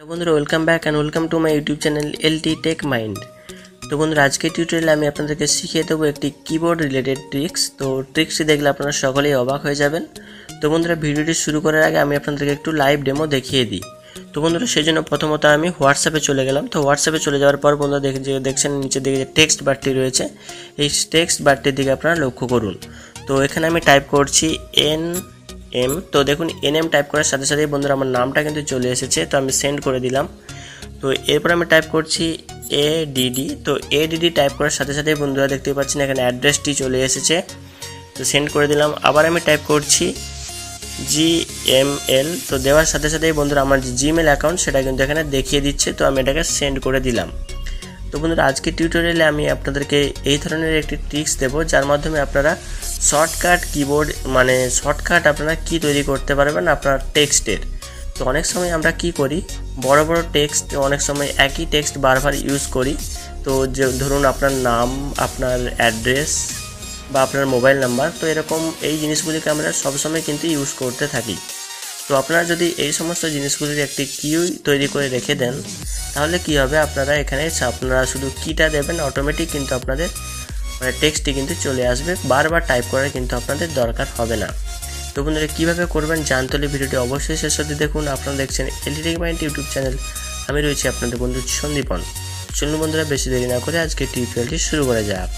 বন্ধুরা welcome back and welcome to my YouTube channel LT Tech Mind. তো বন্ধুরা আজকের টিউটোরিয়ালে আমি আপনাদেরকে শিখিয়ে দেবো একটি কিবোর্ড রিলেটেড ট্রিক্স। তো ট্রিক্সটি দেখলে আপনারা সকলেই অবাক হয়ে যাবেন। তো বন্ধুরা ভিডিওটি শুরু করার আগে আমি আপনাদেরকে একটু লাইভ ডেমো দেখিয়ে দিই। তো বন্ধুরা সেই জন্য প্রথমত আমি হোয়াটসঅ্যাপে চলে গেলাম। তো হোয়াটসঅ্যাপে চলে যাওয়ার পর বন্ধুরা দেখছেন নিচের দিকে যে টেক্সট বারটি রয়েছে, এই টেক্সট বারটির দিকে আপনারা লক্ষ্য করুন। তো এখানে আমি টাইপ করছি এম। তো দেখুন এনএম টাইপ করার সাথে সাথেই বন্ধুরা আমার নামটা কিন্তু চলে এসেছে। তো আমি সেন্ড করে দিলাম। তো এরপর আমি টাইপ করছি এডিডি। তো এডিডি টাইপ করার সাথে সাথেই বন্ধুরা দেখতে পাচ্ছেন এখানে অ্যাড্রেসটি চলে এসেছে। তো সেন্ড করে দিলাম। আবার আমি টাইপ করছি জিএমএল। তো দেওয়ার সাথে সাথেই বন্ধুরা আমার যে জিমেল অ্যাকাউন্ট সেটা কিন্তু এখানে দেখিয়ে দিচ্ছে। তো আমি এটাকে সেন্ড করে দিলাম। তো বন্ধুরা আজকের টিউটোরিয়ালে আমি আপনাদেরকে এই ধরনের একটি ট্রিক্স দেবো, যার মাধ্যমে আপনারা শর্টকাট কিবোর্ড শর্টকাট আপনারা কি তৈরি করতে পারবেন আপনার টেক্সটের। তো অনেক সময় আমরা কি করি, বড় বড় টেক্সট অনেক সময় একই টেক্সট বারবার ইউজ করি। তো যে ধরুন আপনার নাম, আপনার অ্যাড্রেস বা আপনার মোবাইল নাম্বার, তো এরকম এই জিনিসগুলিকে আমরা সবসময় কিন্তু ইউজ করতে থাকি। তো আপনারা যদি এই সমস্ত জিনিসগুলির একটি কি তৈরি করে রেখে দেন, তাহলে কি হবে, আপনারা এখানে আপনারা শুধু কিটা দেবেন, অটোমেটিক কিন্তু আপনাদের টেক্সটটি কিন্তু চলে আসবে, বারবার টাইপ করার কিন্তু আপনাদের দরকার হবে না। তো বন্ধুরা কীভাবে করবেন জানতে হলে ভিডিওটি অবশ্যই শেষ অবধি দেখুন। আপনারা দেখছেন LT Tech Mind YouTube channel, আমি রয়েছি আপনাদের বন্ধু সন্দীপন। চলুন বন্ধুরা বেশি দেরি না করে আজকে টিউটোরিয়ালটি শুরু করা যাক।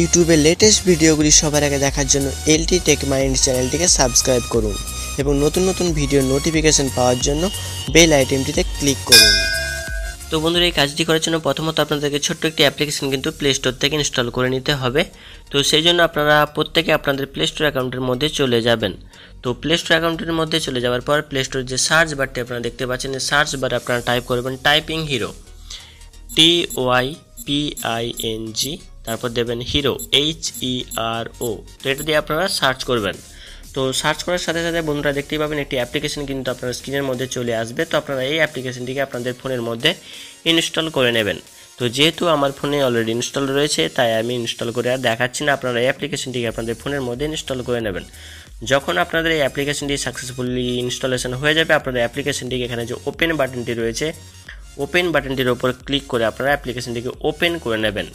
ইউটিউবের লেটেস্ট ভিডিওগুলি সবার আগে দেখার জন্য এলটি টেক মাইন্ড চ্যানেলটিকে সাবস্ক্রাইব করুন এবং নতুন নতুন ভিডিওর নোটিফিকেশন পাওয়ার জন্য বেল আইটেমটিতে ক্লিক করুন। তো বন্ধুরা এই কাজটি করার জন্য প্রথমত আপনাদেরকে ছোট্ট একটি অ্যাপ্লিকেশন কিন্তু প্লে স্টোর থেকে ইনস্টল করে নিতে হবে। তো সেই জন্য আপনারা প্রত্যেকে আপনাদের প্লে স্টোর অ্যাকাউন্টের মধ্যে চলে যাবেন। তো প্লে স্টোর অ্যাকাউন্টের মধ্যে চলে যাওয়ার পর প্লে স্টোরের যে সার্চ বারটি আপনারা দেখতে পাচ্ছেন, এই সার্চ বারে আপনারা টাইপ করবেন টাইপিং হিরো, TYPING, তারপর দেবেন হিরো HERO। তো এটা দিয়ে আপনারা সার্চ করবেন। তো সার্চ করার সাথে সাথে বন্ধুরা দেখতেই পাবেন একটি অ্যাপ্লিকেশন কিন্তু আপনার স্ক্রিনের মধ্যে চলে আসবে। তো আপনারা এই অ্যাপ্লিকেশনটিকে আপনাদের ফোনের মধ্যে ইনস্টল করে নেবেন। তো যেহেতু আমার ফোনে অলরেডি ইনস্টল রয়েছে, তাই আমি ইনস্টল করে আর দেখাচ্ছি না। আপনারা এই অ্যাপ্লিকেশনটিকে আপনাদের ফোনের মধ্যে ইনস্টল করে নেবেন। যখন আপনাদের এই অ্যাপ্লিকেশনটি সাকসেসফুলি ইনস্টলেশন হয়ে যাবে, আপনাদের অ্যাপ্লিকেশনটিকে এখানে যে ওপেন বাটনটি রয়েছে, ওপেন বাটনটির ওপর ক্লিক করে আপনারা অ্যাপ্লিকেশনটিকে ওপেন করে নেবেন।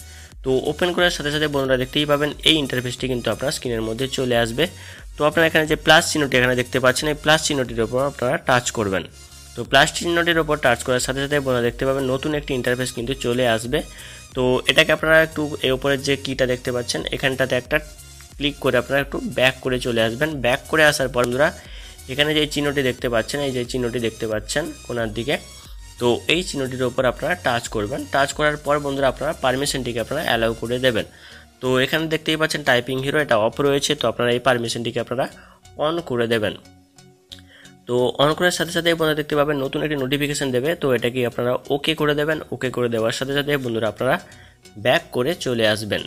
তো ওপেন করার সাথে সাথে বন্ধুরা দেখতেই পাবেন এই ইন্টারফেসটি কিন্তু আপনার স্ক্রিনের মধ্যে চলে আসবে। তো আপনারা এখানে যে প্লাস চিহ্নটি এখানে দেখতে পাচ্ছেন, এই প্লাস চিহ্নটির ওপর আপনারা টাচ করবেন। তো প্লাস চিহ্নটির ওপর টাচ করার সাথে সাথে বন্ধুরা দেখতে পাবেন নতুন একটি ইন্টারফেস কিন্তু চলে আসবে। তো এটাকে আপনারা একটু এই উপরের যে কিটা দেখতে পাচ্ছেন, এখানটাতে একটা ক্লিক করে আপনারা একটু ব্যাক করে চলে আসবেন। ব্যাক করে আসার পর বন্ধুরা এখানে যে চিহ্নটি দেখতে পাচ্ছেন, এই যে চিহ্নটি দেখতে পাচ্ছেন কোণার দিকে, তো এই চিহ্নটির ওপর আপনারা টাচ করবেন। টাচ করার পর বন্ধুরা আপনারা পারমিশনটিকে আপনারা অ্যালাউ করে দেবেন। তো এখানে দেখতেই পাচ্ছেন টাইপিং হিরো এটা অফ রয়েছে। তো আপনারা এই পারমিশনটিকে আপনারা অন করে দেবেন। তো অন করার সাথে সাথে বন্ধুরা দেখতে পাবেন নতুন একটি নোটিফিকেশন দেবে। তো এটাকে আপনারা ওকে করে দেবেন। ওকে করে দেওয়ার সাথে সাথে বন্ধুরা আপনারা ব্যাক করে চলে আসবেন।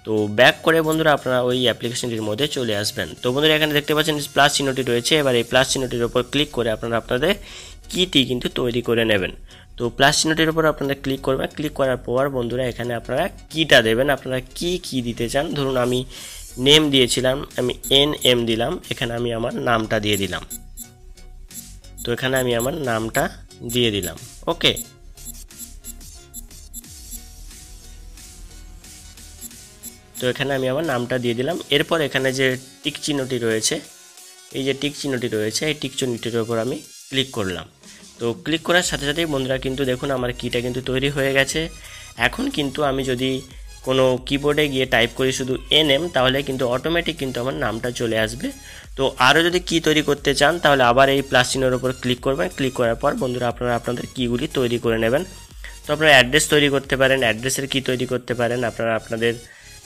তো ব্যাক করে বন্ধুরা আপনারা ওই অ্যাপ্লিকেশনটির মধ্যে চলে আসবেন। তো বন্ধুরা এখানে দেখতে পাচ্ছেন প্লাস চিহ্নটি রয়েছে। এবার এই প্লাস চিহ্নটির উপর ক্লিক করে আপনারা আপনাদের কিটি কিন্তু তৈরি করে নেবেন। তো প্লাস চিহ্নটির উপর আপনারা ক্লিক করবেন। ক্লিক করার পর বন্ধুরা এখানে আপনারা কিটা দেবেন, আপনারা কি দিতে চান। ধরুন আমি নেম দিয়েছিলাম, আমি NM দিলাম, এখানে আমি আমার নামটা দিয়ে দিলাম। তো এখানে আমি আমার নামটা দিয়ে দিলাম। ওকে। তো এখানে আমি আমার নামটা দিয়ে দিলাম। এরপর এখানে যে টিক চিহ্নটি রয়েছে, এই যে টিক চিহ্নটি রয়েছে, এই টিক চিহ্নটির উপর আমি ক্লিক করলাম। তো ক্লিক করার সাথে সাথেই বন্ধুরা কিন্তু দেখুন আমার কিটা কিন্তু তৈরি হয়ে গেছে। এখন কিন্তু আমি যদি কোনো কিবোর্ডে গিয়ে টাইপ করি শুধু NM, তাহলে কিন্তু অটোমেটিক কিন্তু আমার নামটা চলে আসবে। তো আরও যদি কি তৈরি করতে চান, তাহলে আবার এই প্লাস চিহ্নের উপর ক্লিক করবেন। ক্লিক করার পর বন্ধুরা আপনারা আপনাদের কিগুলি তৈরি করে নেবেন। তো আপনারা অ্যাড্রেস তৈরি করতে পারেন, অ্যাড্রেসের কি তৈরি করতে পারেন, আপনারা আপনাদের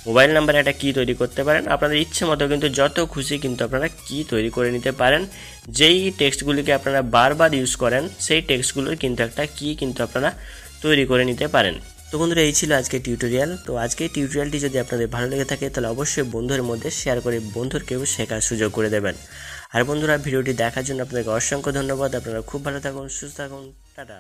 মোবাইল নাম্বারে একটা কি তৈরি করতে পারেন। আপনাদের ইচ্ছে মতো কিন্তু যত খুশি কিন্তু আপনারা কি তৈরি করে নিতে পারেন। যেই টেক্সটগুলিকে আপনারা বারবার ইউজ করেন, সেই টেক্সটগুলোর কিন্তু একটা কি কিন্তু আপনারা তৈরি করে নিতে পারেন। তো বন্ধুরা এই ছিল আজকে টিউটোরিয়াল। তো আজকে টিউটোরিয়ালটি যদি আপনাদের ভালো লেগে থাকে, তাহলে অবশ্যই বন্ধুদের মধ্যে শেয়ার করে বন্ধুরকেও শেখার সুযোগ করে দেবেন। আর বন্ধুরা ভিডিওটি দেখার জন্য আপনাদেরকে অসংখ্য ধন্যবাদ। আপনারা খুব ভালো থাকুন, সুস্থ থাকুন, টাটা।